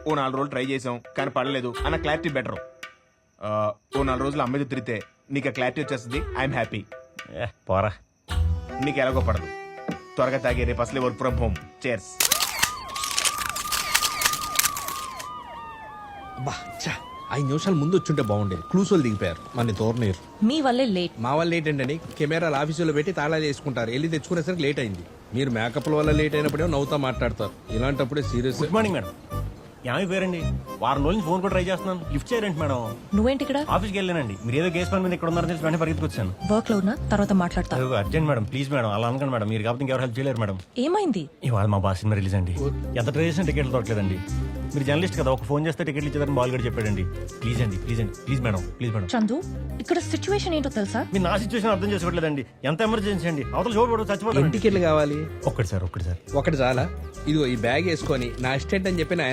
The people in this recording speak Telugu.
ఓ 4 రోజులు ట్రై చేసాం కానీ పడలేదు అన్న క్లారిటీ బెటర్. ఓ 4 రోజులు అమ్మాయితో తిరిగితే నీకు ఆ క్లారిటీ వచ్చేస్తుంది. I'm happy. పోరా. నీకు ఎలాగో పడదు. త్వరగా తాగి రేపు అసలే వర్క్ ఫ్రమ్ హోమ్. చేర్స్. బా 5 నిమిషాలు ముందు వచ్చుంటే బాగుండేది. క్లూస్ వాళ్ళు దిగిపోయారు, మన తోరనీరు. మీ వల్లే లేట్. మా వాళ్ళు లేట్ ఏంటని కెమెరాలు ఆఫీసులో పెట్టి తాళాలు వేసుకుంటారు. వెళ్ళి తెచ్చుకునేసరికి లేట్ అయింది. మీరు మేకప్ల వల్ల లేట్ అయినప్పుడే నవ్వుతా మాట్లాడతారు. ఇలాంటప్పుడే సీరియస్. Good morning madam. ఏమైపోయారండి? వారం రోజులు ఫోన్ కూడా ట్రై చేస్తున్నాను, లిఫ్ట్ చేయరండి మేడం. నువ్వేంటి ఇక్కడ? ఆఫీస్కి వెళ్ళానండి. మీరు ఏదో కేసు పని మీద ఇక్కడ ఉన్నారని తెలిసి వెంటనే పరిగెత్తుకొచ్చాను. వర్క్ లో ఉన్నా, తర్వాత మాట్లాడతా. Urgent madam, please madam. అలా అనకండి మేడం. మీరు కాబట్టి ఇంకెవరు హెల్ప్ చేయలేరు మేడం. ఏమైంది? ఇవాళ మా బాస్ సినిమా రిలీజ్ అండి. ఎంత ట్రై చేసిన టికెట్లు దొరకలేదండి. మీరు జర్నలిస్ట్ కదా, ఒక ఫోన్ చేస్తే టికెట్లు ఇచ్చేదని బాల్ గడి చెప్పాడండి. ప్లీజ్ అండి, ప్లీజ్ అండి, please madam, please madam. Chandu, ఇక్కడ సిచ్యువేషన్ ఏంటో తెలుసా? మీరు నా సిచ్యువేషన్ అర్థం చేసుకోవట్లేదండి. ఎంత ఎమర్జెన్సీ అండి. అవతల చూడబడు చచ్చిపోతాను. టికెట్లు కావాలి? ఒక్కటి సార్, ఒక్కటి సార్. ఒకటి చాలా. ఇదిగో ఈ బ్యాగ్ వేసుకొని నా అసిస్టెంట్ అని చెప్పి నా